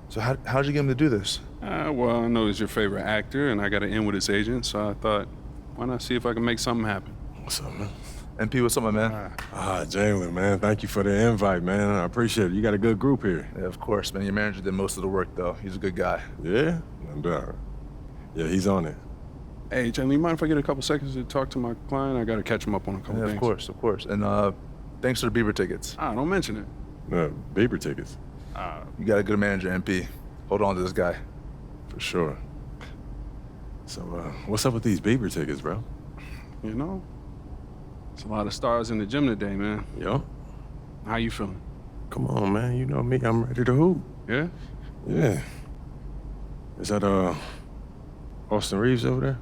So how'd you get him to do this? Well, I know he's your favorite actor, and I got to in with his agent, so I thought, why not see if I can make something happen? What's up, man? MP, what's up, my man? Jalen, man. Thank you for the invite, man. I appreciate it. You got a good group here. Yeah, of course, man. Your manager did most of the work, though. He's a good guy. Yeah? No doubt. Yeah, he's on it. Hey, Jalen, you mind if I get a couple seconds to talk to my client? I got to catch him up on a couple things. Of course. And thanks for the Bieber tickets. Don't mention it. Bieber tickets. You got a good manager, MP. Hold on to this guy. For sure. So, what's up with these Bieber tickets, bro? You know, there's a lot of stars in the gym today, man. Yo. How you feeling? Come on, man. You know me. I'm ready to hoop. Yeah? Yeah. Is that, Austin Reeves over there?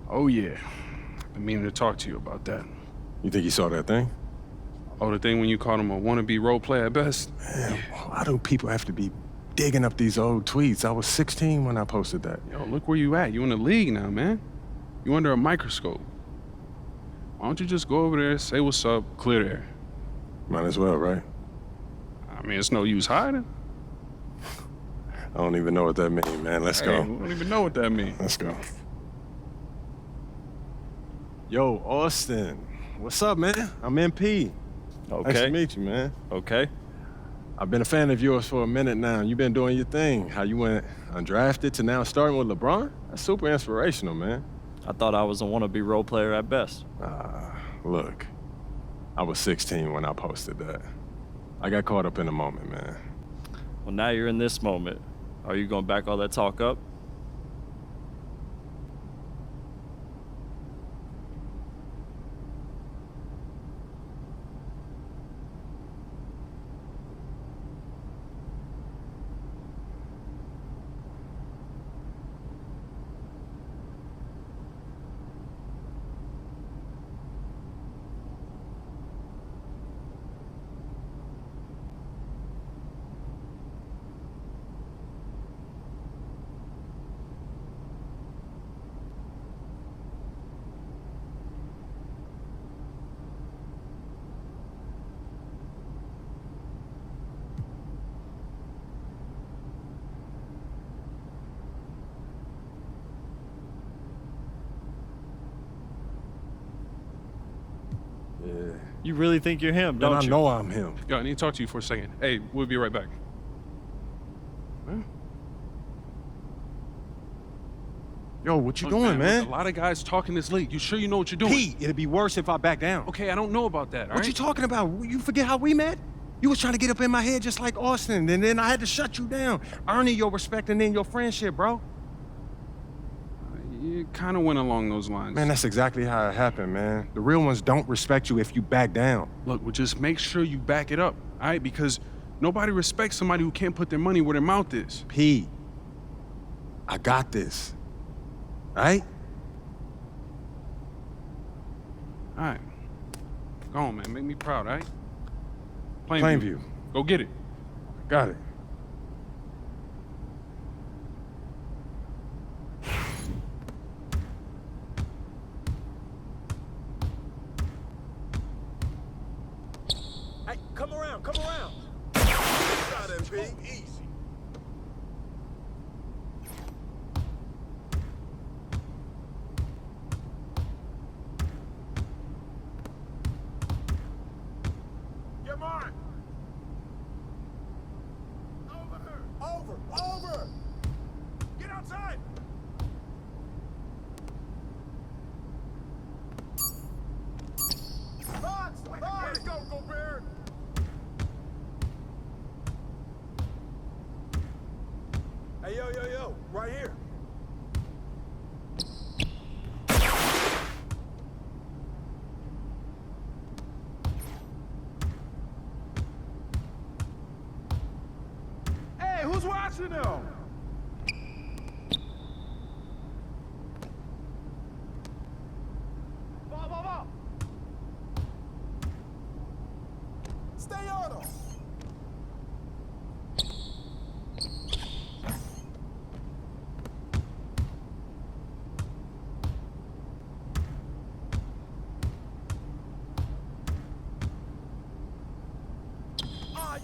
Oh, yeah. I've been meaning to talk to you about that. You think he saw that thing? Oh, the thing when you called him a wannabe role player at best? Man, why do people have to be digging up these old tweets? I was 16 when I posted that. Yo, look where you at. You in the league now, man. You under a microscope. Why don't you just go over there, say what's up, clear the air? Might as well, right? I mean, it's no use hiding. I don't even know what that means, man. Let's go. I don't even know what that means. Let's go. Yo, Austin. What's up, man? I'm MP. Okay. Nice to meet you, man. Okay. I've been a fan of yours for a minute now. You've been doing your thing. How you went undrafted to now starting with LeBron? That's super inspirational, man. I thought I was a wannabe role player at best. Look, I was 16 when I posted that. I got caught up in the moment, man. Well, now you're in this moment. Are you gonna back all that talk up? Yeah. You really think you're him, Man, don't I you? know I'm him. Yo, I need to talk to you for a second. Hey, we'll be right back. Huh? Yo, what you Look, doing, man? look, a lot of guys talking this league. You sure you know what you're doing? Pete, it'd be worse if I back down. Okay, I don't know about that, all What right? you talking about? You forget how we met? You was trying to get up in my head just like Austin, and then I had to shut you down, earning your respect and then your friendship, bro. You kind of went along those lines. Man, that's exactly how it happened, man. The real ones don't respect you if you back down. Look, well, just make sure you back it up, all right? Because nobody respects somebody who can't put their money where their mouth is. Pete, I got this. Right? All right. Go on, man. Make me proud, all right? Plainview. Go get it. Got it. Hey, come around, come around. Got it, Pete. Easy. You're mine. Over. Get outside. Let's go, Gobert. Hey, yo, right here. Hey, who's watching them? Ball. Stay on them.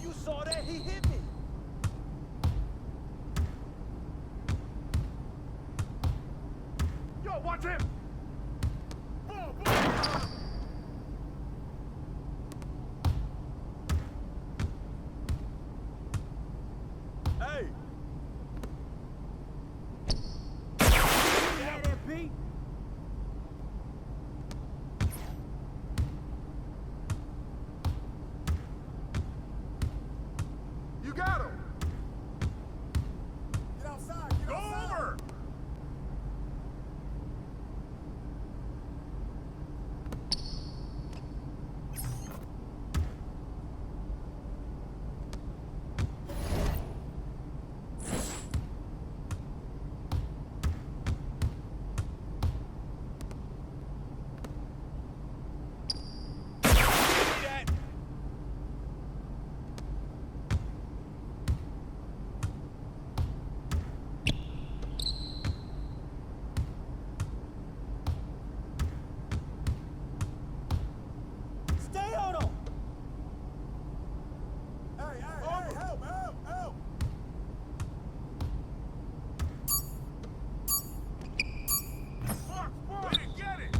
You saw that? He hit me. Ball, watch him! Ball! Hey! Yeah, that beat. You got him! Get outside! Go over! Stay on him! Hey, help! Mark, get it!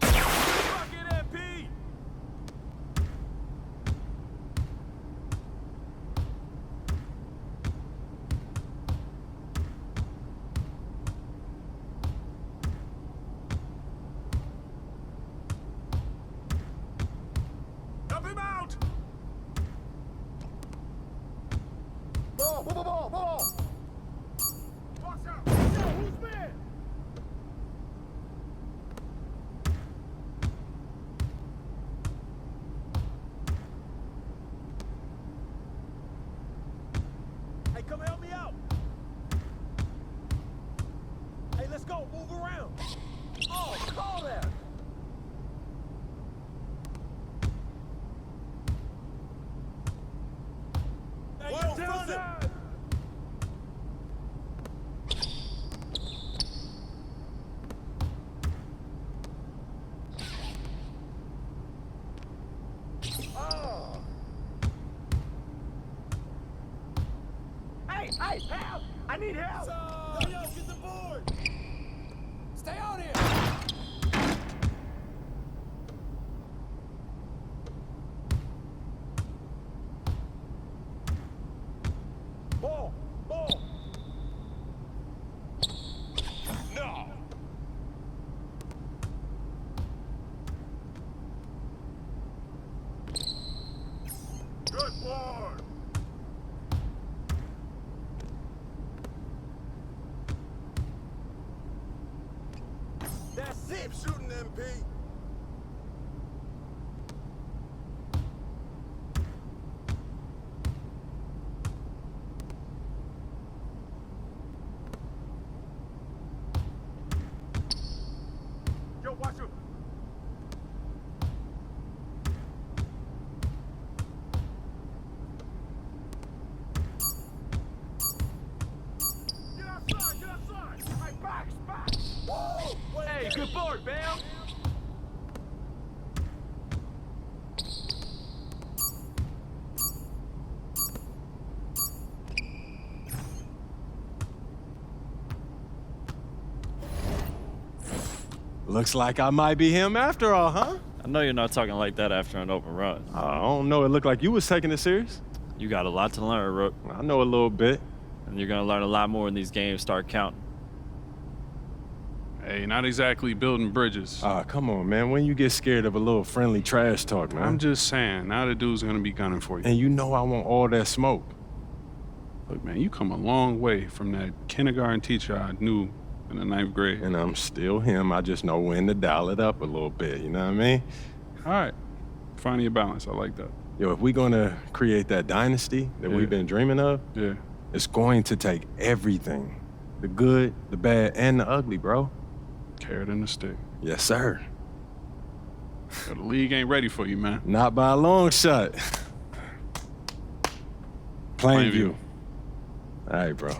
Fucking MP! Help him out! Ball! Watch out! Yo, who's man? Hey, come help me out! Hey, let's go, move around! Oh, call that! Hey, watch out! Oh. Hey, help! I need help! Yo, get the board! Stay on here! Ball! No! Good board! That's it! Keep shooting, MP! Yo, watch him! Get outside! Hey, back! Whoa! Hey, good board, Bam! Looks like I might be him after all, huh? I know you're not talking like that after an open run. I don't know. It looked like you was taking it serious. You got a lot to learn, Rook, I know a little bit. and you're gonna learn a lot more when these games start counting. Hey, not exactly building bridges. Come on, man. When you get scared of a little friendly trash talk, man. I'm just saying, now the dude's gonna be gunning for you. And you know I want all that smoke. Look, man, you come a long way from that kindergarten teacher I knew in the 9th grade. And I'm still him. I just know when to dial it up a little bit. You know what I mean? All right, finding your balance. I like that. Yo, if we're gonna create that dynasty that Yeah. we've been dreaming of, Yeah. it's going to take everything. The good, the bad, and the ugly, bro. Carrot and the stick. Yes, sir. Yo, the league ain't ready for you, man. Not by a long shot. Plain view. All right, bro.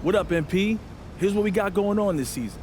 What up, MP? Here's what we got going on this season.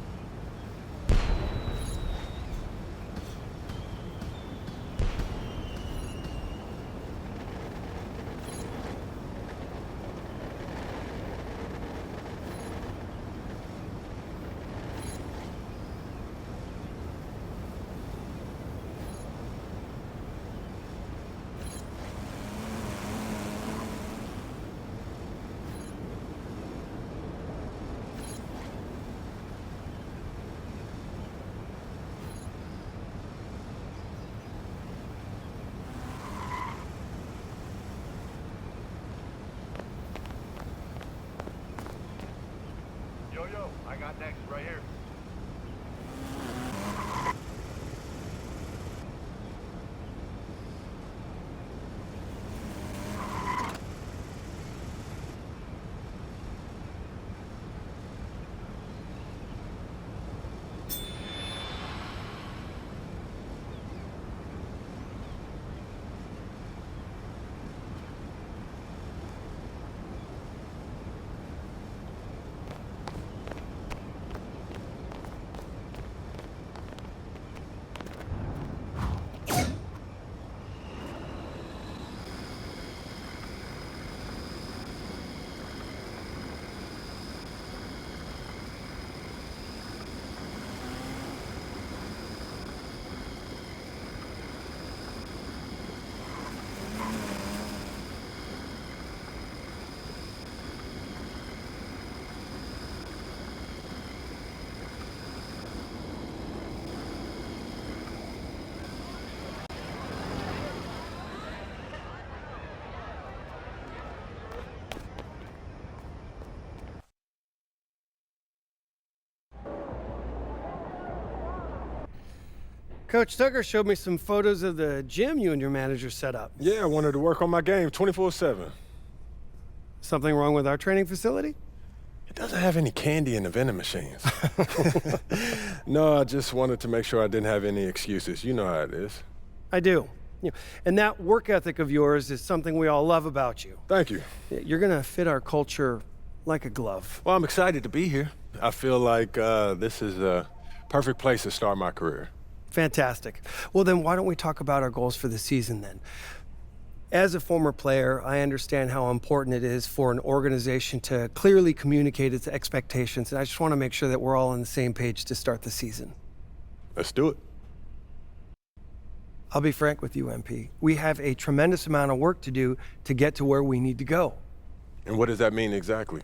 Yo, I got next right here. Coach Tucker showed me some photos of the gym you and your manager set up. Yeah, I wanted to work on my game 24/7. Something wrong with our training facility? It doesn't have any candy in the vending machines. No, I just wanted to make sure I didn't have any excuses. You know how it is. I do. And that work ethic of yours is something we all love about you. Thank you. You're gonna fit our culture like a glove. Well, I'm excited to be here. I feel like this is a perfect place to start my career. Fantastic. Well, then why don't we talk about our goals for the season then? As a former player, I understand how important it is for an organization to clearly communicate its expectations, and I just want to make sure that we're all on the same page to start the season. Let's do it. I'll be frank with you, MP. We have a tremendous amount of work to do to get to where we need to go. And what does that mean exactly?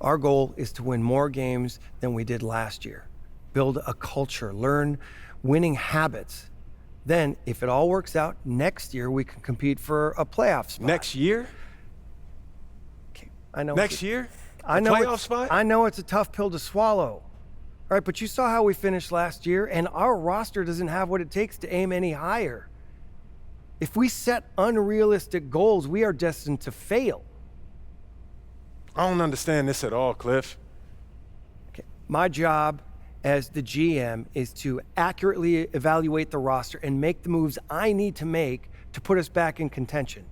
Our goal is to win more games than we did last year. Build a culture, learn winning habits. Then, if it all works out, next year we can compete for a playoff spot. Next year? Okay, I know. Next year? I A know playoff spot? I know it's a tough pill to swallow. All right, but you saw how we finished last year, and our roster doesn't have what it takes to aim any higher. If we set unrealistic goals, we are destined to fail. I don't understand this at all, Cliff. Okay. My job as the GM is to accurately evaluate the roster and make the moves I need to make to put us back in contention.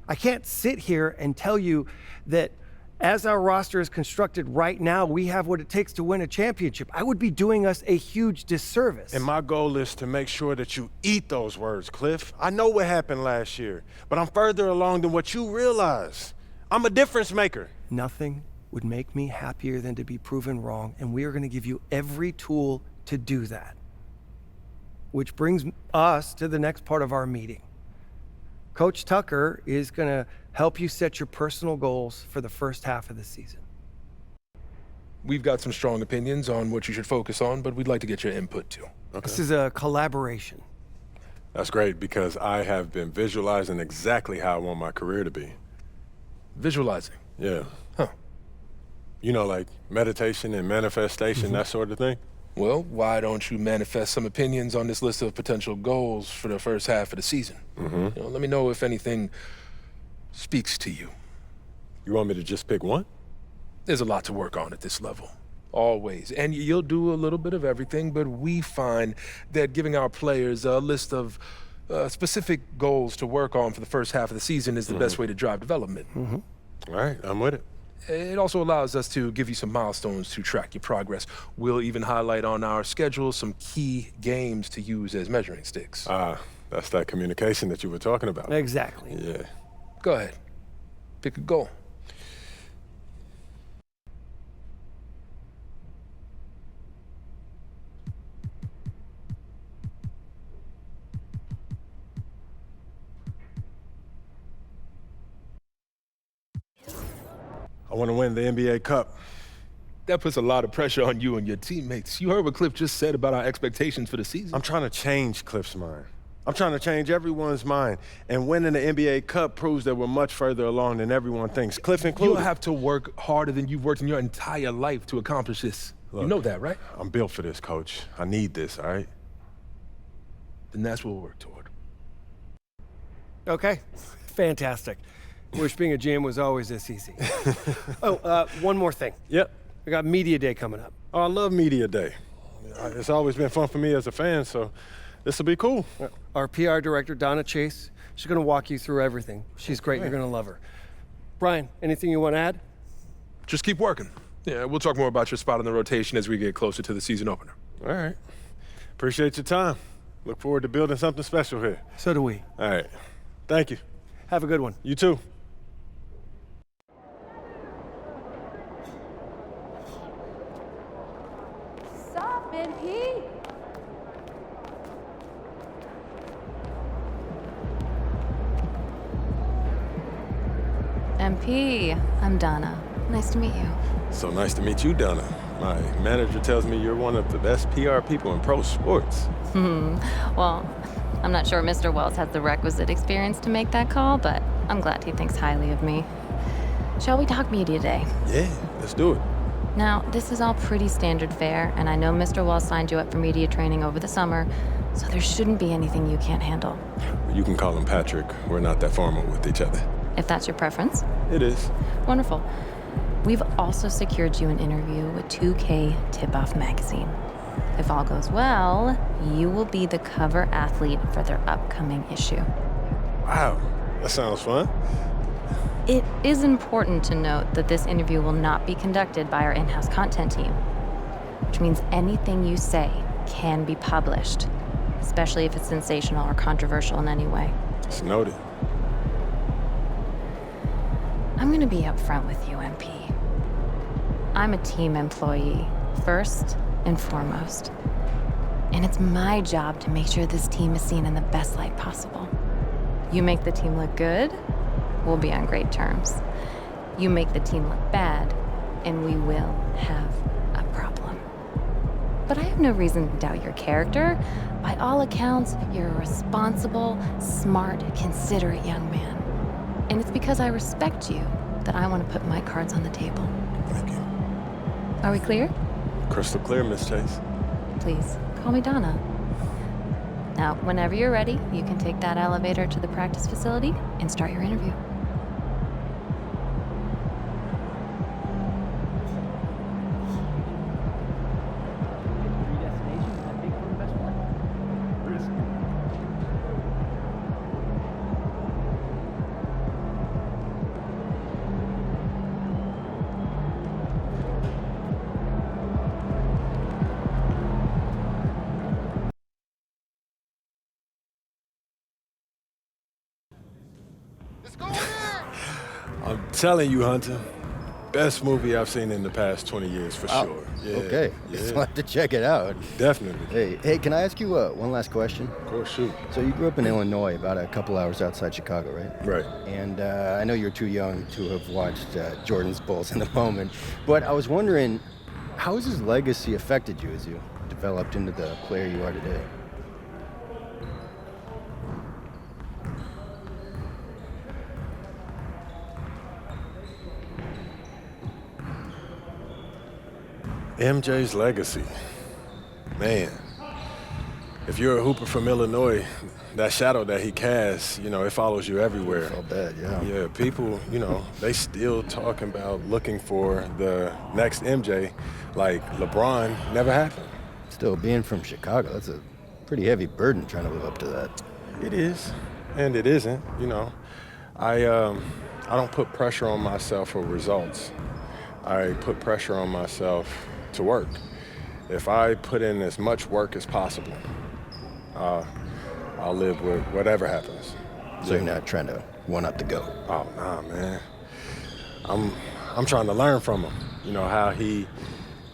I can't sit here and tell you that as our roster is constructed right now, we have what it takes to win a championship. I would be doing us a huge disservice. And my goal is to make sure that you eat those words, Cliff. I know what happened last year, but I'm further along than what you realize. I'm a difference maker. Nothing would make me happier than to be proven wrong, and we are going to give you every tool to do that. Which brings us to the next part of our meeting. Coach Tucker is going to help you set your personal goals for the first half of the season. We've got some strong opinions on what you should focus on, but we'd like to get your input too. Okay. This is a collaboration. That's great because I have been visualizing exactly how I want my career to be. Visualizing. Yeah. Huh. You know, like meditation and manifestation, that sort of thing. Well, why don't you manifest some opinions on this list of potential goals for the first half of the season? Let me know if anything speaks to you. You want me to just pick one? There's a lot to work on at this level, always. And you'll do a little bit of everything, but we find that giving our players a list of specific goals to work on for the first half of the season is the best way to drive development. All right, I'm with it. It also allows us to give you some milestones to track your progress. We'll even highlight on our schedule some key games to use as measuring sticks. That's that communication that you were talking about. Exactly. Yeah. Go ahead. Pick a goal. I want to win the NBA Cup. That puts a lot of pressure on you and your teammates. You heard what Cliff just said about our expectations for the season. I'm trying to change Cliff's mind. I'm trying to change everyone's mind. And winning the NBA Cup proves that we're much further along than everyone thinks, Cliff included. You'll have to work harder than you've worked in your entire life to accomplish this. Look, you know that, right? I'm built for this, Coach. I need this, all right? Then that's what we'll work toward. Okay, fantastic. Wish being a GM was always this easy. One more thing. Yep. We got Media Day coming up. Oh, I love Media Day. It's always been fun for me as a fan, so this will be cool. Our PR director, Donna Chase, she's going to walk you through everything. She's great. You're going to love her. Brian, anything you want to add? Just keep working. Yeah, we'll talk more about your spot in the rotation as we get closer to the season opener. All right. Appreciate your time. Look forward to building something special here. So do we. All right. Thank you. Have a good one. You too. Sup, MP? MP, I'm Donna. Nice to meet you. So nice to meet you, Donna. My manager tells me you're one of the best PR people in pro sports. Well, I'm not sure Mr. Wells has the requisite experience to make that call, but I'm glad he thinks highly of me. Shall we talk media day? Yeah, let's do it. Now, this is all pretty standard fare, and I know Mr. Wells signed you up for media training over the summer, so there shouldn't be anything you can't handle. You can call him Patrick. We're not that formal with each other. If that's your preference. It is. Wonderful. We've also secured you an interview with 2K Tip-Off magazine. If all goes well, you will be the cover athlete for their upcoming issue. Wow, that sounds fun. It is important to note that this interview will not be conducted by our in-house content team, which means anything you say can be published, especially if it's sensational or controversial in any way. It's noted. I'm gonna be upfront with you, MP. I'm a team employee, first and foremost. And it's my job to make sure this team is seen in the best light possible. You make the team look good, we'll be on great terms. You make the team look bad, and we will have a problem. But I have no reason to doubt your character. By all accounts, you're a responsible, smart, considerate young man. And it's because I respect you that I want to put my cards on the table. Thank you. Are we clear? Crystal clear, Miss Chase. Please, call me Donna. Now, whenever you're ready, you can take that elevator to the practice facility and start your interview. I'm telling you, Hunter, best movie I've seen in the past 20 years for sure. Yeah, Okay, yeah, I'll have to check it out. definitely. Hey, can I ask you one last question? Of course, shoot. So you grew up in Illinois, about a couple hours outside Chicago, right? Right. And I know you're too young to have watched Jordan's Bulls in the moment, but I was wondering, how has his legacy affected you as you developed into the player you are today? MJ's legacy. Man, if you're a hooper from Illinois, that shadow that he casts, it follows you everywhere. I felt bad, yeah. Yeah, people, they still talking about looking for the next MJ, like LeBron never happened. Still, being from Chicago, that's a pretty heavy burden trying to live up to that. It is, and it isn't, I don't put pressure on myself for results. I put pressure on myself to work. If I put in as much work as possible, I'll live with whatever happens. So you're not trying to one-up the GOAT? Oh, nah, man. I'm trying to learn from him. You know, how he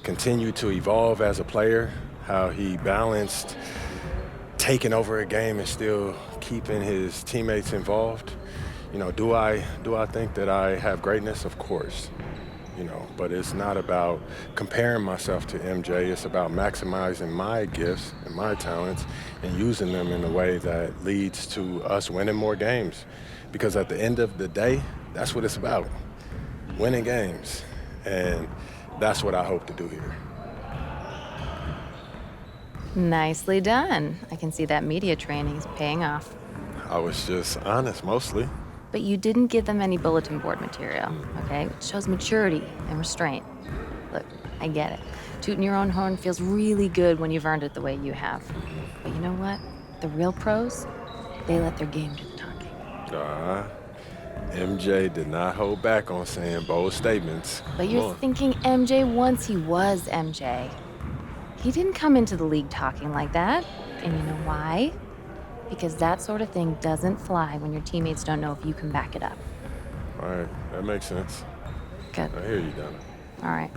continued to evolve as a player, how he balanced taking over a game and still keeping his teammates involved. You know, do I think that I have greatness? Of course. You know, but it's not about comparing myself to MJ. It's about maximizing my gifts and my talents and using them in a way that leads to us winning more games. Because at the end of the day, that's what it's about, winning games. And that's what I hope to do here. Nicely done. I can see that media training is paying off. I was just honest, mostly. But you didn't give them any bulletin board material, okay? It shows maturity and restraint. Look, I get it. Tooting your own horn feels really good when you've earned it the way you have. But you know what? The real pros, they let their game do the talking. MJ did not hold back on saying bold statements. But you're thinking MJ once he was MJ. He didn't come into the league talking like that. And you know why? Because that sort of thing doesn't fly when your teammates don't know if you can back it up. All right, that makes sense. Good. I hear you, Donna. All right.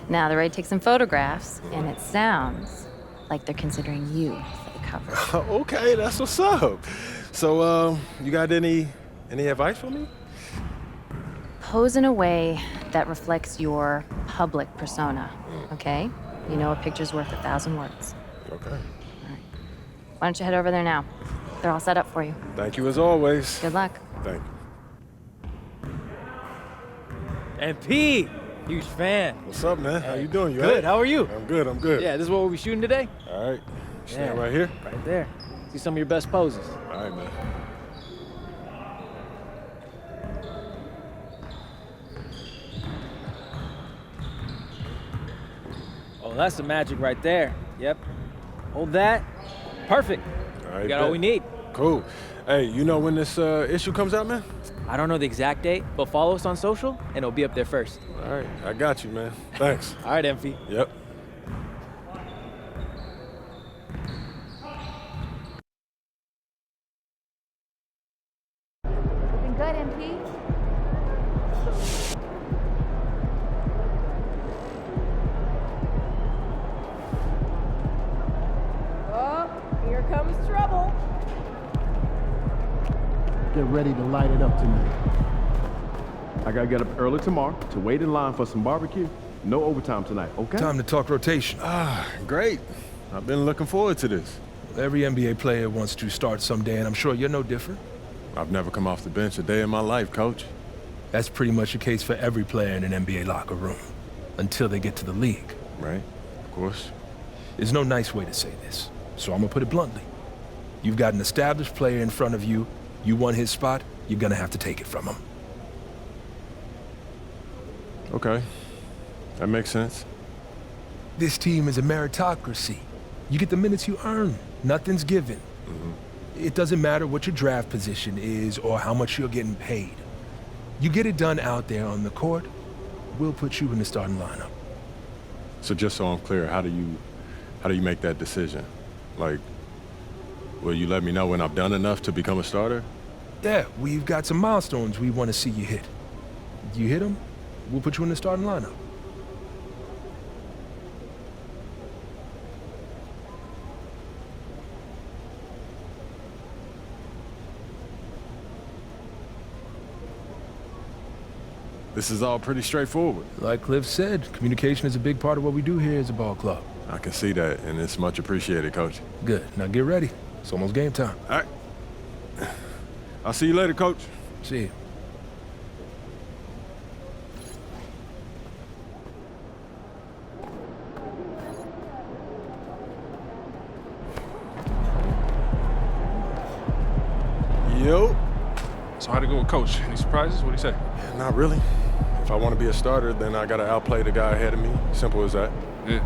Now they're ready to take some photographs, and it sounds like they're considering you for the cover. Okay, that's what's up. So, you got any advice for me? Pose in a way that reflects your public persona, okay? You know a picture's worth 1,000 words. Okay. Why don't you head over there now? They're all set up for you. Thank you as always. Good luck. Thank you. MP, huge fan. What's up, man? How you doing? You Good. all right? How are you? I'm good. I'm good. Yeah, this is what we'll be shooting today. All right. Stand right here. Right there. See some of your best poses. All right, man. Oh, that's the magic right there. Yep. Hold that. Perfect. All right. We got all we need. Cool. Hey, you know when this issue comes out, man? I don't know the exact date, but follow us on social, and it'll be up there first. All right. I got you, man. Thanks. All right, MP. Yep. Looking good, MP. Here comes trouble. Get ready to light it up tonight. I gotta get up early tomorrow to wait in line for some barbecue. No overtime tonight, okay? Time to talk rotation. Great. I've been looking forward to this. Every NBA player wants to start someday, and I'm sure you're no different. I've never come off the bench a day in my life, Coach. That's pretty much the case for every player in an NBA locker room, until they get to the league. Right, of course. There's no nice way to say this, so I'm gonna put it bluntly. You've got an established player in front of you. You want his spot, you're gonna have to take it from him. Okay, that makes sense. This team is a meritocracy. You get the minutes you earn. Nothing's given. It doesn't matter what your draft position is or how much you're getting paid. You get it done out there on the court, we'll put you in the starting lineup. So just so I'm clear, how do you make that decision? Like, will you let me know when I've done enough to become a starter? Yeah, we've got some milestones we want to see you hit. You hit them, we'll put you in the starting lineup. This is all pretty straightforward. Like Cliff said, communication is a big part of what we do here as a ball club. I can see that, and it's much appreciated, Coach. Good. Now get ready. It's almost game time. All right. I'll see you later, Coach. See you. Yo. So how'd it go with Coach? Any surprises? What'd he say? Not really. If I want to be a starter, then I got to outplay the guy ahead of me. Simple as that. Yeah.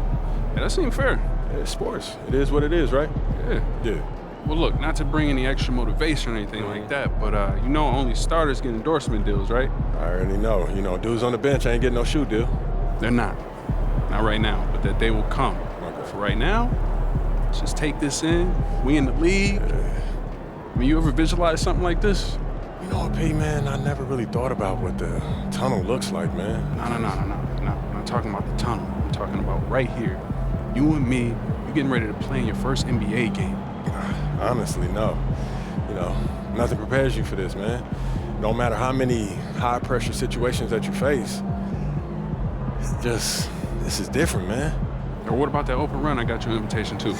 Yeah, that seemed fair. It's sports. It is what it is, right? Yeah. Yeah. Well, look, not to bring any extra motivation or anything like that, but you know only starters get endorsement deals, right? I already know. You know, dudes on the bench ain't getting no shoe deal. They're not. Not right now, but that day will come. Okay. For right now, let's just take this in. We in the league. I mean, you ever visualize something like this? You know what, P, man? I never really thought about what the tunnel looks like, man. No. I'm not talking about the tunnel. I'm talking about right here. You and me, you getting ready to play in your first NBA game. Honestly, no. You know, nothing prepares you for this, man. No matter how many high-pressure situations that you face, this is different, man. Or what about that open run I got you an invitation to?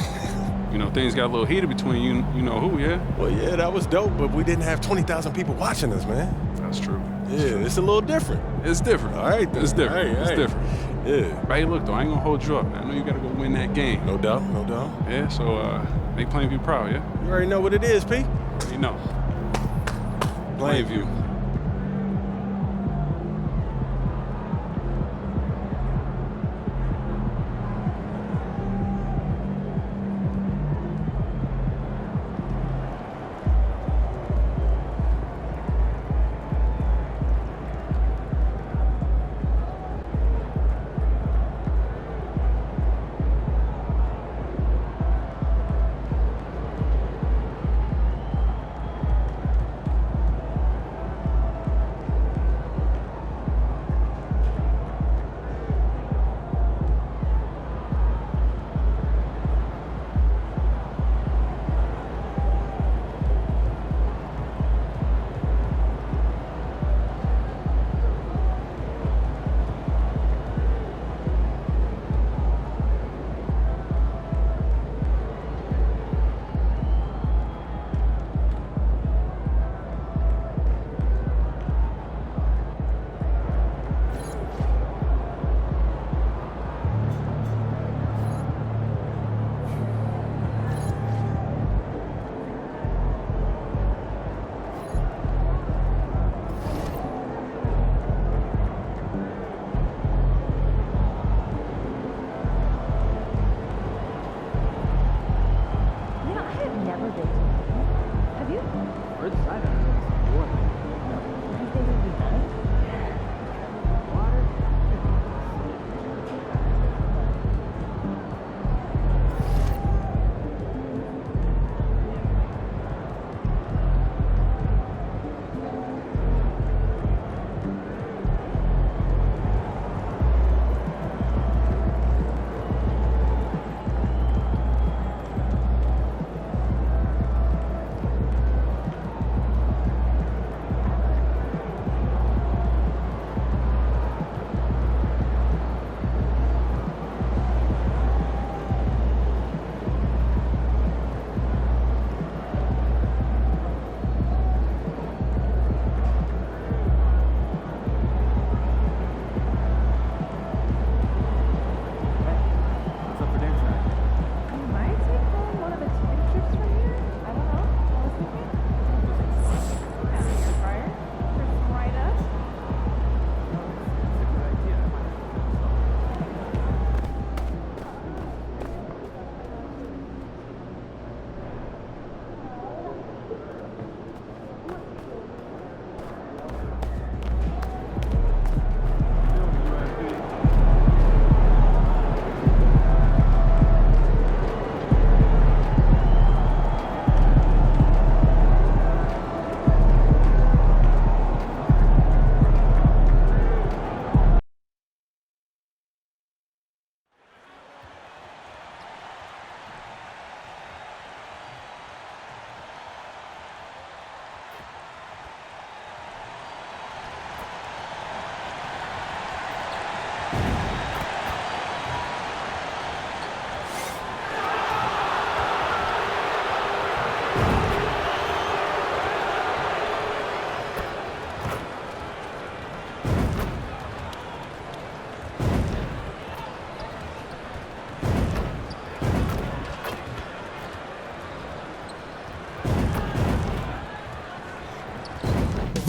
You know, things got a little heated between you know who, yeah? Well, yeah, that was dope, but we didn't have 20,000 people watching us, man. That's true. Yeah, it's a little different. It's different. All right, then. It's different. Hey, it's hey. different. Yeah. But hey, look, though, I ain't gonna hold you up, man. I know you gotta go win that game. No doubt, no doubt. Yeah, so make Plainview proud, yeah? You already know what it is, P. You know. Plainview.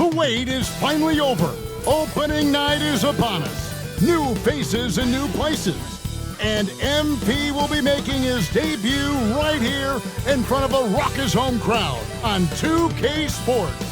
The wait is finally over. Opening night is upon us. New faces and new places. and MP will be making his debut right here in front of a raucous home crowd on 2K Sports.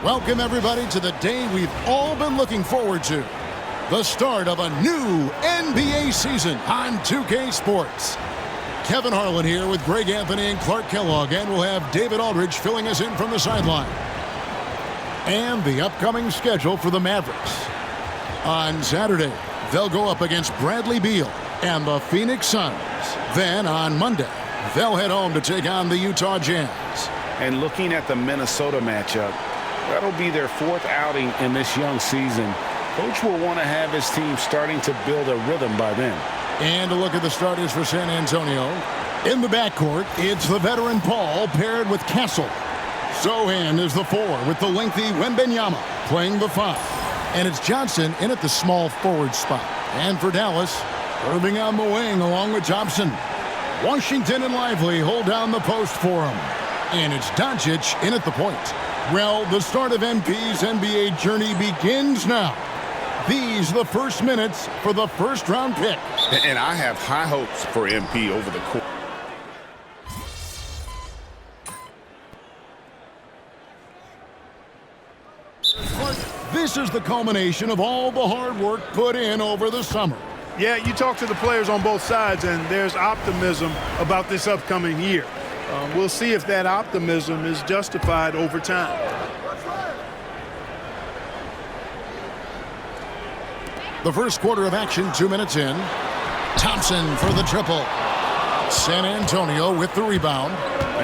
Welcome, everybody, to the day we've all been looking forward to. The start of a new NBA season on 2K Sports. Kevin Harlan here with Greg Anthony and Clark Kellogg, and we'll have David Aldridge filling us in from the sideline. And the upcoming schedule for the Mavericks. On Saturday, they'll go up against Bradley Beal and the Phoenix Suns. Then on Monday, they'll head home to take on the Utah Jazz. And looking at the Minnesota matchup, that'll be their fourth outing in this young season. Coach will want to have his team starting to build a rhythm by then. And a look at the starters for San Antonio. In the backcourt, it's the veteran Paul paired with Castle. Sohan is the 4 with the lengthy Wembanyama playing the 5. And it's Johnson in at the small forward spot. And for Dallas, Irving on the wing along with Thompson. Washington and Lively hold down the post for him. And it's Doncic in at the point. Well, the start of MP's NBA journey begins now. These are the first minutes for the first-round pick. And I have high hopes for MP over the course. This is the culmination of all the hard work put in over the summer. Yeah, you talk to the players on both sides, and there's optimism about this upcoming year. We'll see if that optimism is justified over time. The first quarter of action, 2 minutes in. Thompson for the triple. San Antonio with the rebound.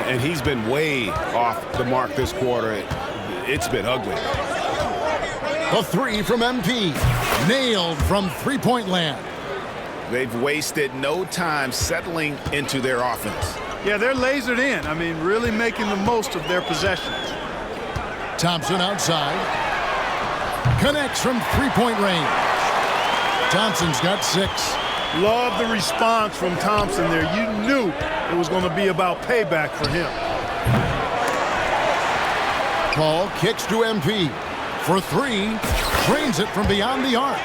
And he's been way off the mark this quarter. It's been ugly. The 3 from MP. Nailed from three-point land. They've wasted no time settling into their offense. Yeah, they're lasered in. I mean, really making the most of their possessions. Thompson outside. Connects from three-point range. Thompson's got 6. Love the response from Thompson there. You knew it was going to be about payback for him. Paul kicks to MP. For 3, drains it from beyond the arc.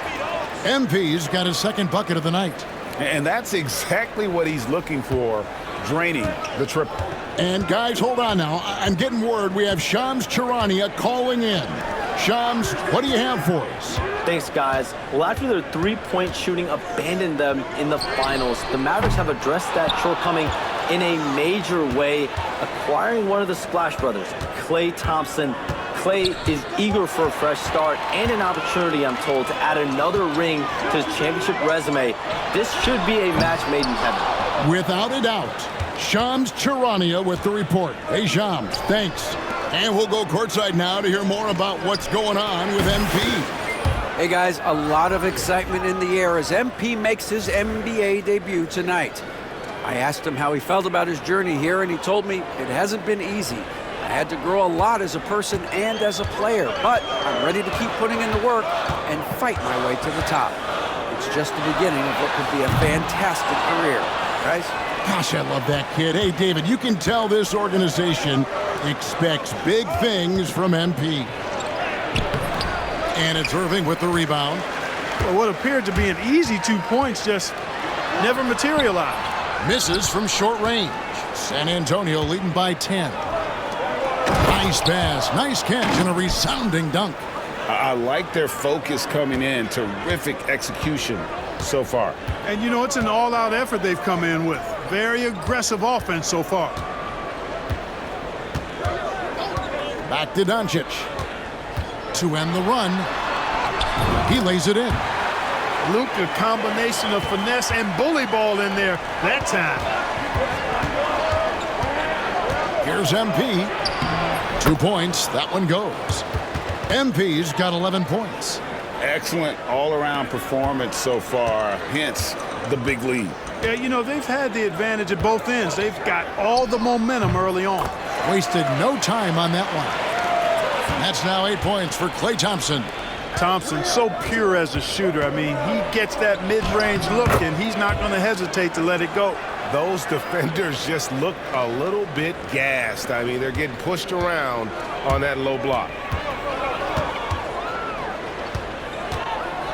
MP's got his second bucket of the night. And that's exactly what he's looking for, draining the triple. And guys, hold on now. I'm getting word we have Shams Charania calling in. Shams, what do you have for us? Thanks, guys. Well, after their three-point shooting abandoned them in the finals, the Mavericks have addressed that shortcoming in a major way, acquiring one of the Splash Brothers, Klay Thompson. Klay is eager for a fresh start and an opportunity, I'm told, to add another ring to his championship resume. This should be a match made in heaven. Without a doubt. Shams Charania with the report. Hey, Shams, thanks. And we'll go courtside now to hear more about what's going on with MP. Hey, guys, a lot of excitement in the air as MP makes his NBA debut tonight. I asked him how he felt about his journey here, and he told me it hasn't been easy. I had to grow a lot as a person and as a player, but I'm ready to keep putting in the work and fight my way to the top. It's just the beginning of what could be a fantastic career, guys. Gosh, I love that kid. Hey, David, you can tell this organization expects big things from MP. And it's Irving with the rebound. Well, what appeared to be an easy 2 points just never materialized. Misses from short range. San Antonio leading by 10. Nice pass, nice catch, and a resounding dunk. I like their focus coming in. Terrific execution so far. And, you know, it's an all-out effort they've come in with. Very aggressive offense so far. Back to Doncic. To end the run. He lays it in. Luke, a combination of finesse and bully ball in there that time. Here's MP. 2 points. That one goes. MP's got 11 points. Excellent all-around performance so far, hence the big lead. Yeah, you know, they've had the advantage at both ends. They've got all the momentum early on. Wasted no time on that one. And that's now 8 points for Klay Thompson. Thompson, so pure as a shooter. I mean, he gets that mid-range look, and he's not going to hesitate to let it go. Those defenders just look a little bit gassed. I mean, they're getting pushed around on that low block.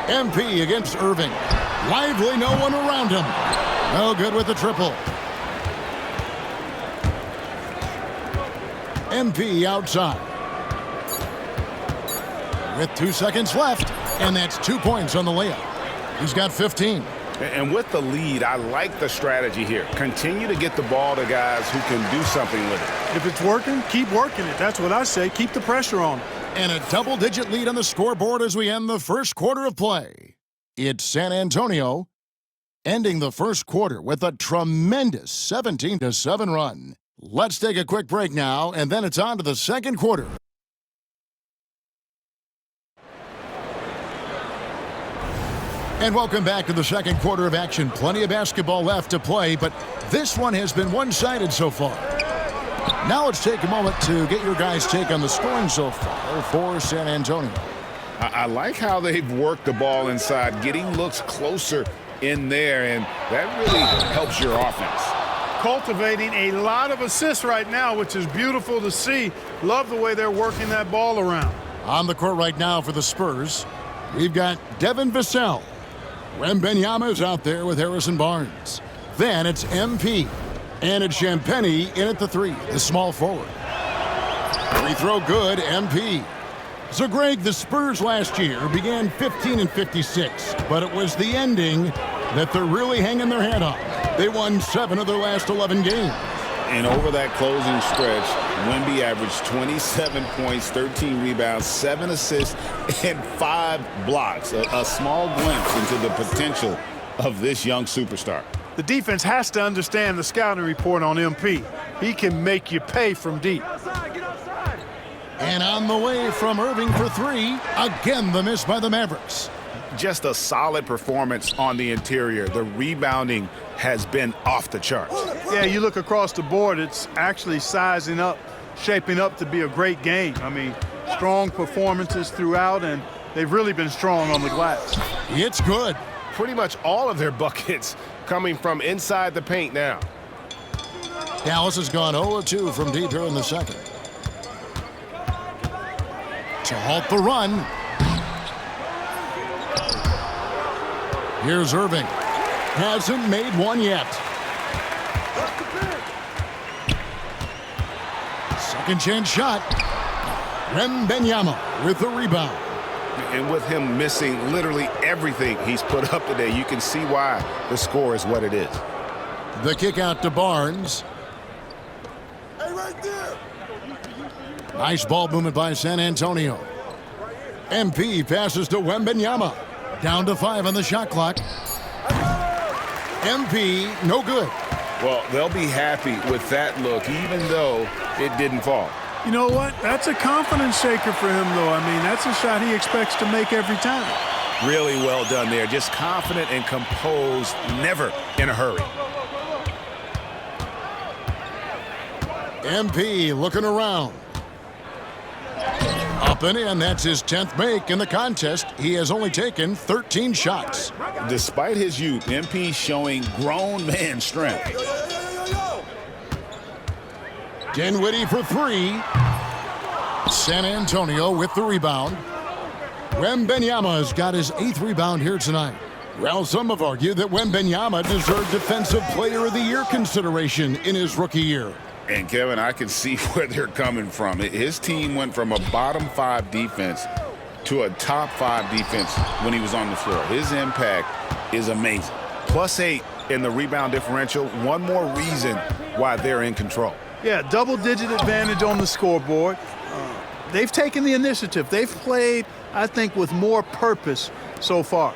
MP against Irving. Lively, no one around him. No good with the triple. MP outside. With 2 seconds left, and that's 2 points on the layup. He's got 15. And with the lead, I like the strategy here. Continue to get the ball to guys who can do something with it. If it's working, keep working it. That's what I say. Keep the pressure on. And a double-digit lead on the scoreboard as we end the first quarter of play. It's San Antonio ending the first quarter with a tremendous 17-7 run. Let's take a quick break now, and then it's on to the second quarter. And welcome back to the second quarter of action. Plenty of basketball left to play, but this one has been one-sided so far. Now let's take a moment to get your guys' take on the scoring so far for San Antonio. I like how they've worked the ball inside, getting looks closer in there, and that really helps your offense. Cultivating a lot of assists right now, which is beautiful to see. Love the way they're working that ball around. On the court right now for the Spurs, we've got Devin Vassell. Wembanyama is out there with Harrison Barnes. Then it's MP. And it's Champagnie in at the 3, the small forward. Free throw good, MP. So, Greg, the Spurs last year began 15-56, but it was the ending that they're really hanging their head on. They won 7 of their last 11 games. And over that closing stretch, Wemby averaged 27 points, 13 rebounds, 7 assists, and 5 blocks. A small glimpse into the potential of this young superstar. The defense has to understand the scouting report on MP. He can make you pay from deep. And on the way from Irving for 3, again the miss by the Mavericks. Just a solid performance on the interior. The rebounding has been off the charts. Yeah, you look across the board, it's actually sizing up, shaping up to be a great game. I mean, strong performances throughout, and they've really been strong on the glass. It's good. Pretty much all of their buckets coming from inside the paint now. Dallas has gone 0-2 from deep here in the second. To halt the run. Here's Irving. Hasn't made one yet. Second chance shot. Wembanyama with the rebound. And with him missing literally everything he's put up today, you can see why the score is what it is. The kick out to Barnes. Hey, right there. Nice ball movement by San Antonio. MP passes to Wembanyama. Down to 5 on the shot clock. MP, no good. Well, they'll be happy with that look, even though it didn't fall. You know what? That's a confidence shaker for him, though. I mean, that's a shot he expects to make every time. Really well done there. Just confident and composed, never in a hurry. MP looking around. Up and in, that's his 10th make in the contest. He has only taken 13 shots. Despite his youth, MP showing grown man strength. Dinwiddie for 3. San Antonio with the rebound. Wembanyama has got his 8th rebound here tonight. Well, some have argued that Wembanyama deserved Defensive Player of the Year consideration in his rookie year. And, Kevin, I can see where they're coming from. His team went from a bottom 5 defense to a top 5 defense when he was on the floor. His impact is amazing. +8 in the rebound differential. One more reason why they're in control. Yeah, double-digit advantage on the scoreboard. They've taken the initiative. They've played, I think, with more purpose so far.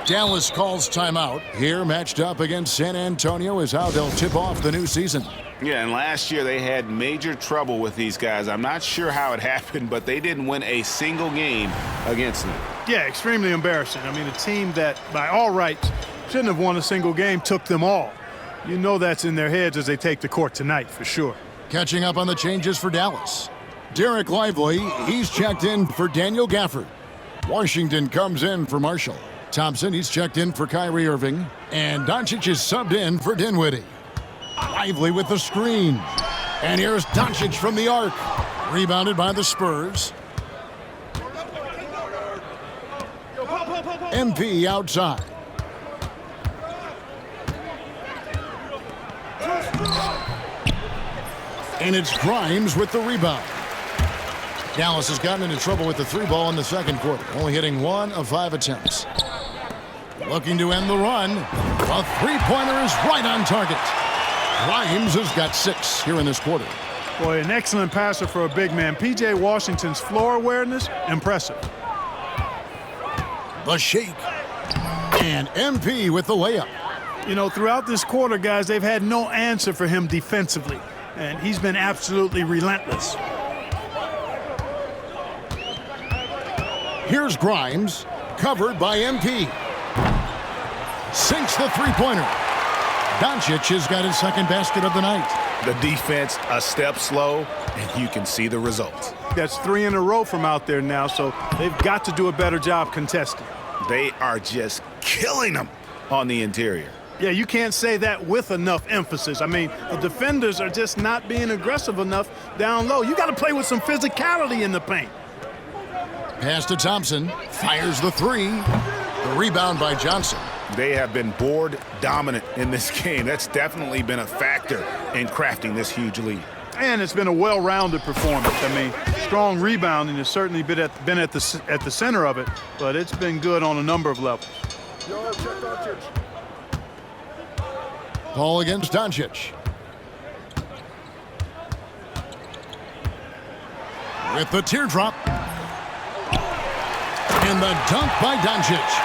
Dallas calls timeout. Here matched up against San Antonio is how they'll tip off the new season. Yeah, and last year they had major trouble with these guys. I'm not sure how it happened, but they didn't win a single game against them. Yeah, extremely embarrassing. I mean, a team that, by all rights, shouldn't have won a single game took them all. You know that's in their heads as they take the court tonight, for sure. Catching up on the changes for Dallas. Derek Lively, he's checked in for Daniel Gafford. Washington comes in for Marshall. Thompson, he's checked in for Kyrie Irving. And Doncic is subbed in for Dinwiddie. Lively with the screen. And here's Doncic from the arc. Rebounded by the Spurs. MP outside. And it's Grimes with the rebound. Dallas has gotten into trouble with the three ball in the second quarter, only hitting 1 of 5 attempts. Looking to end the run. A three-pointer is right on target. Grimes has got 6 here in this quarter. Boy, an excellent passer for a big man. P.J. Washington's floor awareness, impressive. The shake. And MP with the layup. You know, throughout this quarter, guys, they've had no answer for him defensively. And he's been absolutely relentless. Here's Grimes, covered by MP. Sinks the three-pointer. Doncic has got his second basket of the night. The defense a step slow, and you can see the result. That's 3 in a row from out there now, so they've got to do a better job contesting. They are just killing them on the interior. Yeah, you can't say that with enough emphasis. I mean, the defenders are just not being aggressive enough down low. You got to play with some physicality in the paint. Pass to Thompson, fires the three. The rebound by Johnson. They have been board dominant in this game. That's definitely been a factor in crafting this huge lead. And it's been a well-rounded performance. I mean, strong rebounding has certainly been at the center of it, but it's been good on a number of levels. Ball against Doncic. With the teardrop. And the dunk by Doncic.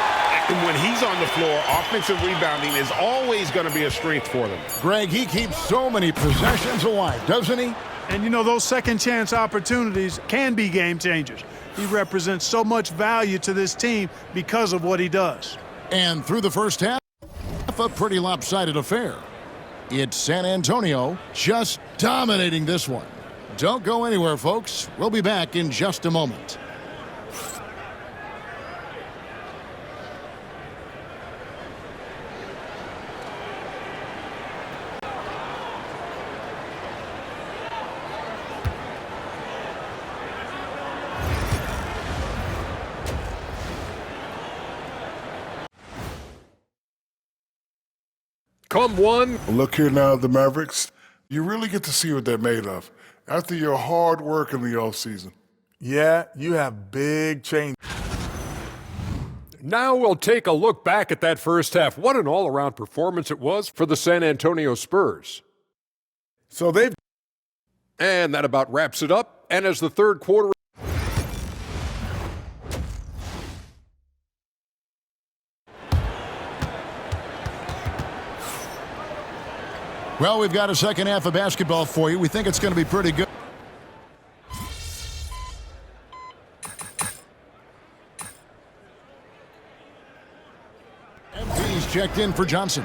And when he's on the floor, offensive rebounding is always going to be a strength for them. Greg, he keeps so many possessions alive, doesn't he? And you know, those second chance opportunities can be game changers. He represents so much value to this team because of what he does. And through the first half, a pretty lopsided affair. It's San Antonio just dominating this one. Don't go anywhere, folks. We'll be back in just a moment. Come one. Look here now, the Mavericks. You really get to see what they're made of after your hard work in the offseason. Yeah, you have big change. Now we'll take a look back at that first half. What an all-around performance it was for the San Antonio Spurs. And that about wraps it up. And as the third quarter Well, we've got a second half of basketball for you. We think it's going to be pretty good. MP's checked in for Johnson.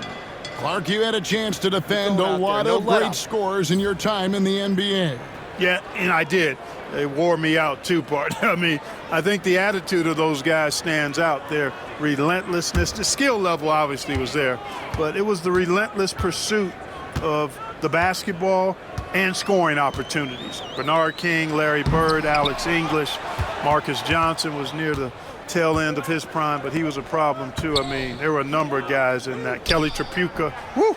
Clark, you had a chance to defend a lot of great scores in your time in the NBA. Yeah, and I did. They wore me out too, partner. I mean, I think the attitude of those guys stands out. Their relentlessness, the skill level obviously was there, but it was the relentless pursuit of the basketball and scoring opportunities. Bernard King, Larry Bird, Alex English, Marcus Johnson was near the tail end of his prime, but he was a problem too. I mean, there were a number of guys in that. Kelly Tripucka, woo!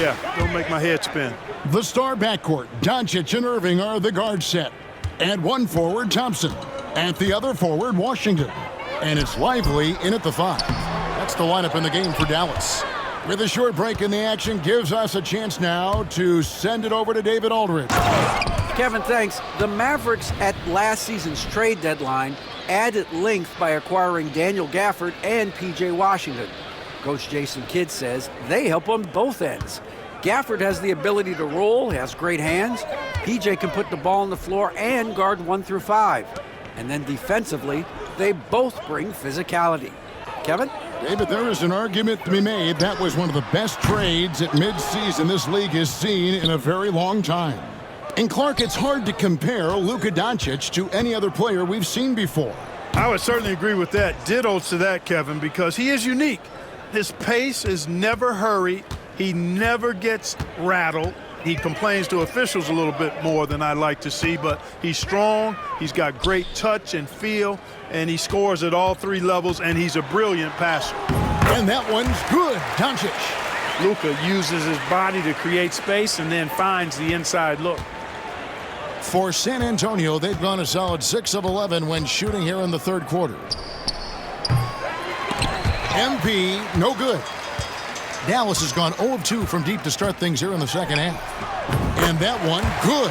Yeah, don't make my head spin. The star backcourt, Doncic and Irving are the guard set. At one forward, Thompson. At the other forward, Washington. And it's Lively in at the 5. That's the lineup in the game for Dallas. With a short break in the action, gives us a chance now to send it over to David Aldridge. Kevin, thanks. The Mavericks at last season's trade deadline added length by acquiring Daniel Gafford and P.J. Washington. Coach Jason Kidd says they help on both ends. Gafford has the ability to roll, he has great hands. PJ can put the ball on the floor and guard 1 through 5. And then defensively, they both bring physicality. Kevin? David, there is an argument to be made. That was one of the best trades at midseason this league has seen in a very long time. And Clark, it's hard to compare Luka Doncic to any other player we've seen before. I would certainly agree with that. Ditto to that, Kevin, because he is unique. His pace is never hurried. He never gets rattled. He complains to officials a little bit more than I like to see, but he's strong, he's got great touch and feel, and he scores at all 3 levels, and he's a brilliant passer. And that one's good, Doncic. Luka uses his body to create space and then finds the inside look. For San Antonio, they've gone a solid 6 of 11 when shooting here in the third quarter. MP, no good. Dallas has gone 0 of 2 from deep to start things here in the second half. And that one, good.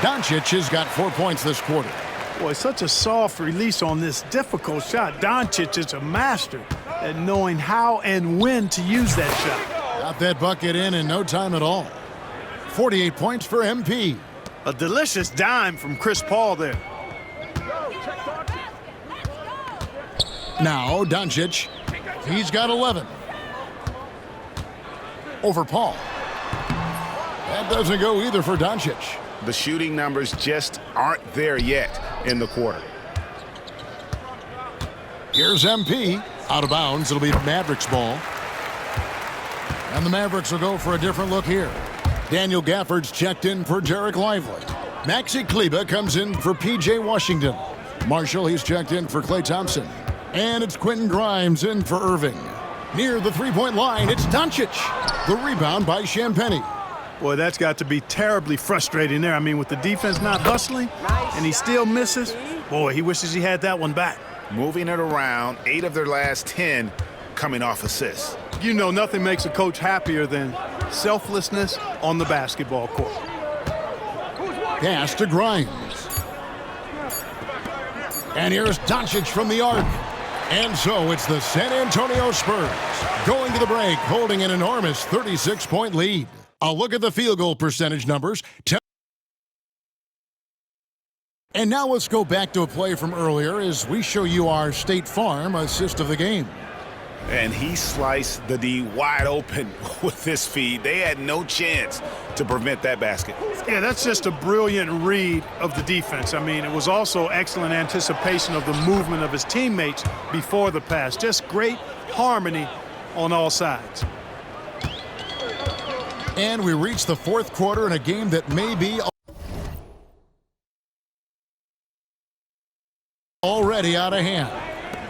Doncic has got 4 points this quarter. Boy, such a soft release on this difficult shot. Doncic is a master at knowing how and when to use that shot. Got that bucket in no time at all. 48 points for MP. A delicious dime from Chris Paul there. Now, Doncic, he's got 11. Over Paul. That doesn't go either for Doncic. The shooting numbers just aren't there yet in the quarter. Here's MP. Out of bounds. It'll be Mavericks ball. And the Mavericks will go for a different look here. Daniel Gafford's checked in for Jarek Lively. Maxi Kleber comes in for P.J. Washington. Marshall, he's checked in for Klay Thompson. And it's Quentin Grimes in for Irving. Near the three-point line, it's Doncic. The rebound by Champagnie. Boy, that's got to be terribly frustrating there. I mean, with the defense not hustling and he still misses, boy, he wishes he had that one back. Moving it around, 8 of their last 10 coming off assists. You know, nothing makes a coach happier than selflessness on the basketball court. Pass to Grimes. And here's Doncic from the arc. And so it's the San Antonio Spurs going to the break, holding an enormous 36-point lead. A look at the field goal percentage numbers. And now let's go back to a play from earlier as we show you our State Farm assist of the game. And he sliced the D wide open with his feed. They had no chance to prevent that basket. Yeah, that's just a brilliant read of the defense. I mean, it was also excellent anticipation of the movement of his teammates before the pass. Just great harmony on all sides. And we reach the fourth quarter in a game that may be already out of hand.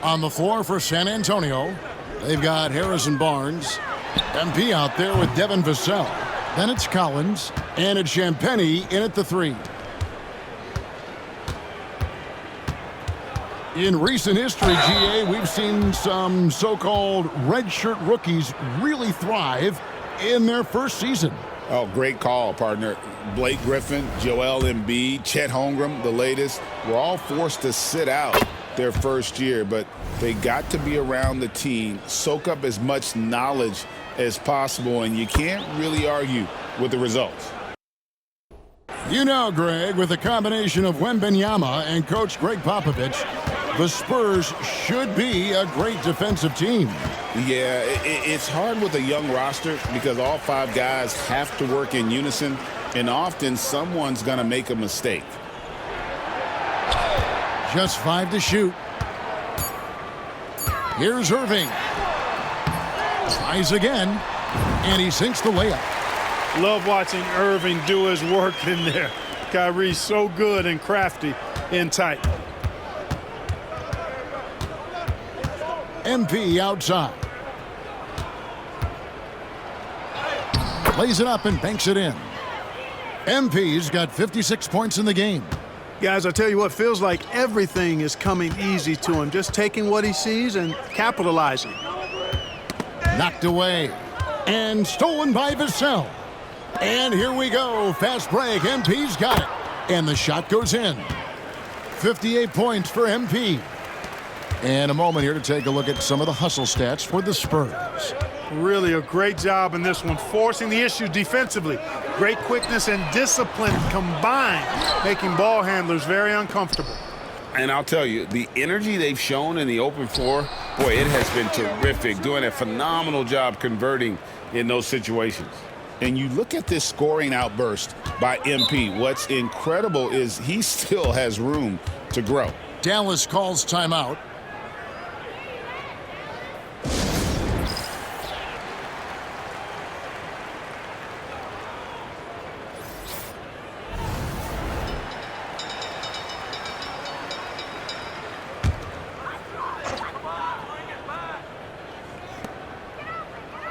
On the floor for San Antonio, they've got Harrison Barnes, MP out there with Devin Vassell. Then it's Collins, and it's Champagnie in at the 3. In recent history, GA, we've seen some so-called redshirt rookies really thrive in their first season. Oh, great call, partner. Blake Griffin, Joel Embiid, Chet Holmgren, the latest, were all forced to sit out their first year, but they got to be around the team, soak up as much knowledge as possible, and you can't really argue with the results. You know, Greg, with the combination of Wembanyama and Coach Greg Popovich, the Spurs should be a great defensive team. Yeah, it's hard with a young roster because all 5 guys have to work in unison, and often someone's going to make a mistake. Just 5 to shoot. Here's Irving. Tries again, and he sinks the layup. Love watching Irving do his work in there. Kyrie's so good and crafty in tight. MP outside. Lays it up and banks it in. MP's got 56 points in the game. Guys, I tell you what, feels like everything is coming easy to him. Just taking what he sees and capitalizing. Knocked away and stolen by Vassell. And here we go. Fast break. MP's got it. And the shot goes in. 58 points for MP. And a moment here to take a look at some of the hustle stats for the Spurs. Really a great job in this one, forcing the issue defensively. Great quickness and discipline combined, making ball handlers very uncomfortable. And I'll tell you, the energy they've shown in the open floor, boy, it has been terrific, doing a phenomenal job converting in those situations. And you look at this scoring outburst by MP. What's incredible is he still has room to grow. Dallas calls timeout.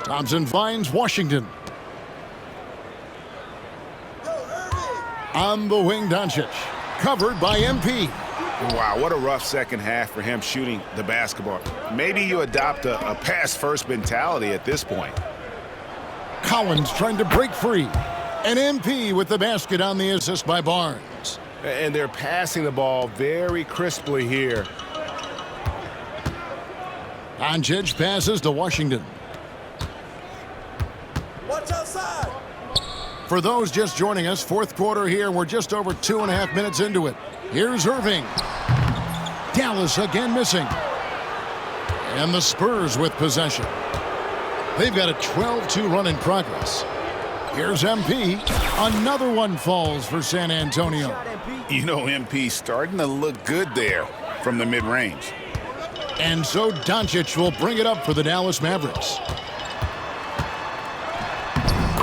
Thompson finds Washington. On the wing, Doncic. Covered by MP. Wow, what a rough second half for him shooting the basketball. Maybe you adopt a pass-first mentality at this point. Collins trying to break free. And MP with the basket on the assist by Barnes. And they're passing the ball very crisply here. Doncic passes to Washington. Watch outside. For those just joining us, fourth quarter here. We're just over 2.5 minutes into it. Here's Irving. Dallas again missing. And the Spurs with possession. They've got a 12-2 run in progress. Here's MP. Another one falls for San Antonio. You know, MP starting to look good there from the mid-range. And so Doncic will bring it up for the Dallas Mavericks.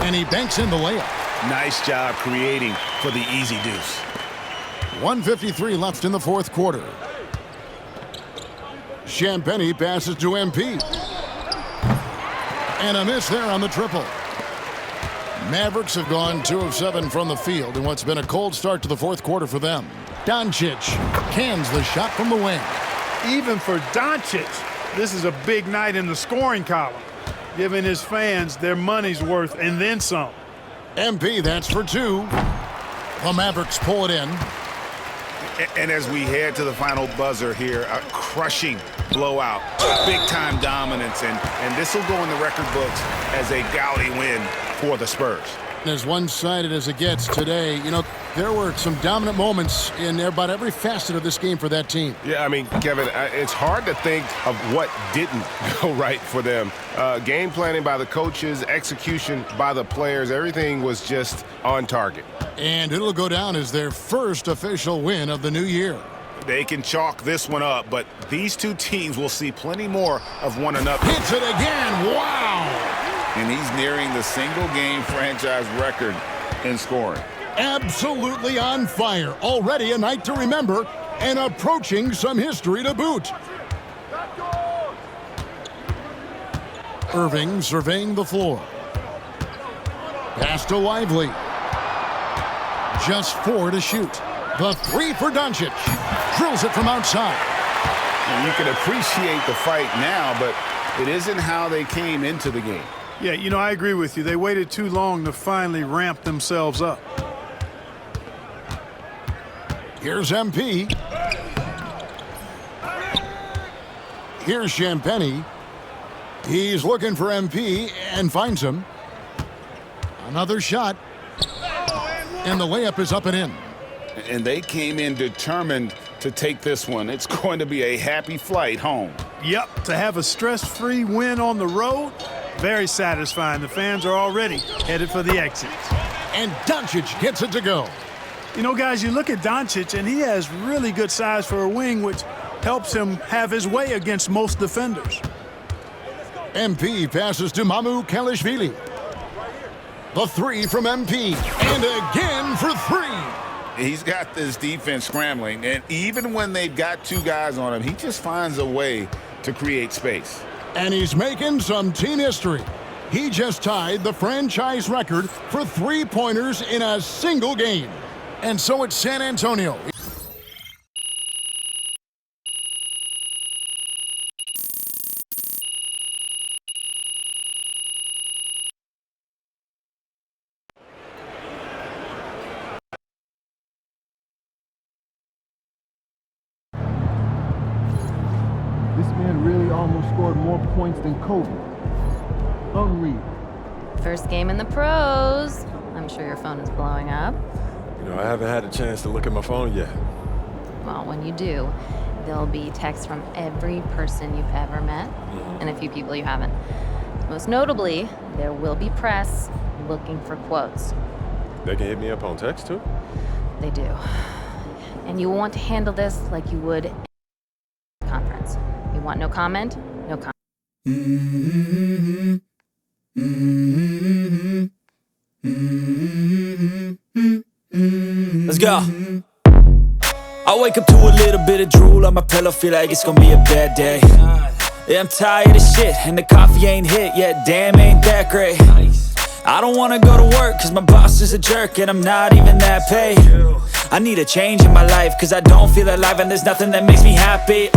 And he banks in the layup. Nice job creating for the easy deuce. 1:53 left in the fourth quarter. Champagnie passes to MP. And a miss there on the triple. Mavericks have gone 2 of 7 from the field in what's been a cold start to the fourth quarter for them. Doncic cans the shot from the wing. Even for Doncic, this is a big night in the scoring column, giving his fans their money's worth and then some. MP, that's for 2. The Mavericks pull it in. And as we head to the final buzzer here, a crushing blowout, big-time dominance, and this will go in the record books as a gaudy win for the Spurs. As one-sided as it gets today, you know, there were some dominant moments in about every facet of this game for that team. Yeah, I mean, Kevin, it's hard to think of what didn't go right for them. Game planning by the coaches, execution by the players, everything was just on target. And it'll go down as their first official win of the new year. They can chalk this one up, but these two teams will see plenty more of one another. Hits it again, wow! And he's nearing the single-game franchise record in scoring. Absolutely on fire. Already a night to remember and approaching some history to boot. Irving surveying the floor. Pass to Lively. Just 4 to shoot. The 3 for Doncic. Drills it from outside. And you can appreciate the fight now, but it isn't how they came into the game. Yeah, you know, I agree with you. They waited too long to finally ramp themselves up. Here's MP. Here's Champagnie. He's looking for MP and finds him. Another shot. And the layup is up and in. And they came in determined to take this one. It's going to be a happy flight home. Yep, to have a stress-free win on the road, very satisfying. The fans are already headed for the exit. And Doncic gets it to go. You know, guys, you look at Doncic, and he has really good size for a wing, which helps him have his way against most defenders. MP passes to Mamu Kalishvili. The 3 from MP. And again for 3. He's got this defense scrambling, and even when they've got 2 guys on him, he just finds a way to create space. And he's making some team history. He just tied the franchise record for 3-pointers in a single game. And so it's San Antonio. This man really almost scored more points than Kobe. Hungry. First game in the pros. I'm sure your phone is blowing up. You know, I haven't had a chance to look at my phone yet. Well, when you do, there'll be texts from every person you've ever met and a few people you haven't. Most notably, there will be press looking for quotes. They can hit me up on text too? They do. And you want to handle this like you would a conference. You want no comment? No comment. Let's go. I wake up to a little bit of drool on my pillow, feel like it's gonna be a bad day. Yeah, I'm tired of shit, and the coffee ain't hit yet, damn, ain't that great. I don't wanna go to work, cause my boss is a jerk, and I'm not even that paid. I need a change in my life, cause I don't feel alive, and there's nothing that makes me happy.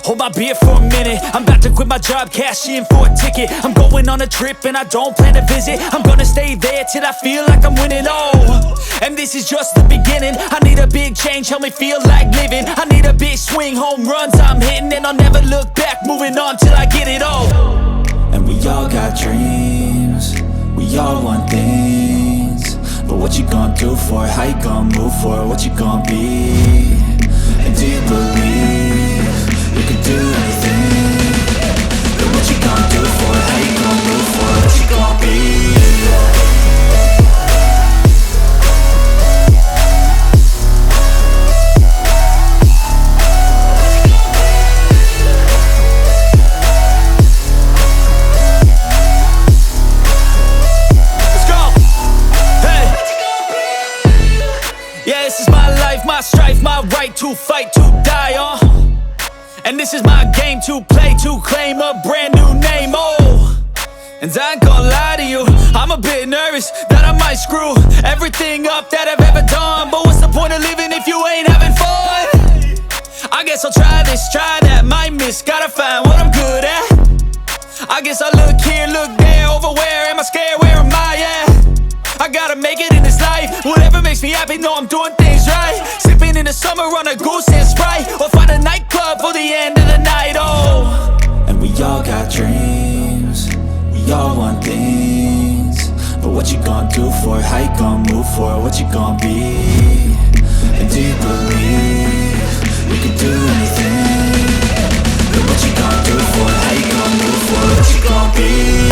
Hold my beer for a minute, I'm about to quit my job, cash in for a ticket. I'm going on a trip and I don't plan to visit. I'm gonna stay there till I feel like I'm winning, and this is just the beginning. I need a big change, help me feel like living. I need a big swing, home runs I'm hitting, and I'll never look back, moving on till I get it all. And we all got dreams, we all want things, but what you gonna do for it? How you gonna move for it? What you gonna be? And do you believe you can do anything? But what you gonna do for it? How you gonna move for it? What you gonna be? Let's go! Hey! Yeah, this is my life, my strife, my right to fight, to die on. And this is my game to play, to claim a brand new name, And I ain't gonna lie to you, I'm a bit nervous that I might screw everything up that I've ever done. But what's the point of living if you ain't having fun? I guess I'll try this, try that, might miss, gotta find what I'm good at. I guess I look here, look there, over where am I scared, where am I at? I gotta make it in this life, whatever makes me happy, know I'm doing things right. Sipping in the summer on a goose and Sprite, or find a nightclub for the end of the night, And we all got dreams, we all want things, but what you gonna do for it? How you gonna move for it? What you gonna be? And do you believe you can do anything? But what you gonna do for it? How you gonna move for it? What you gonna be?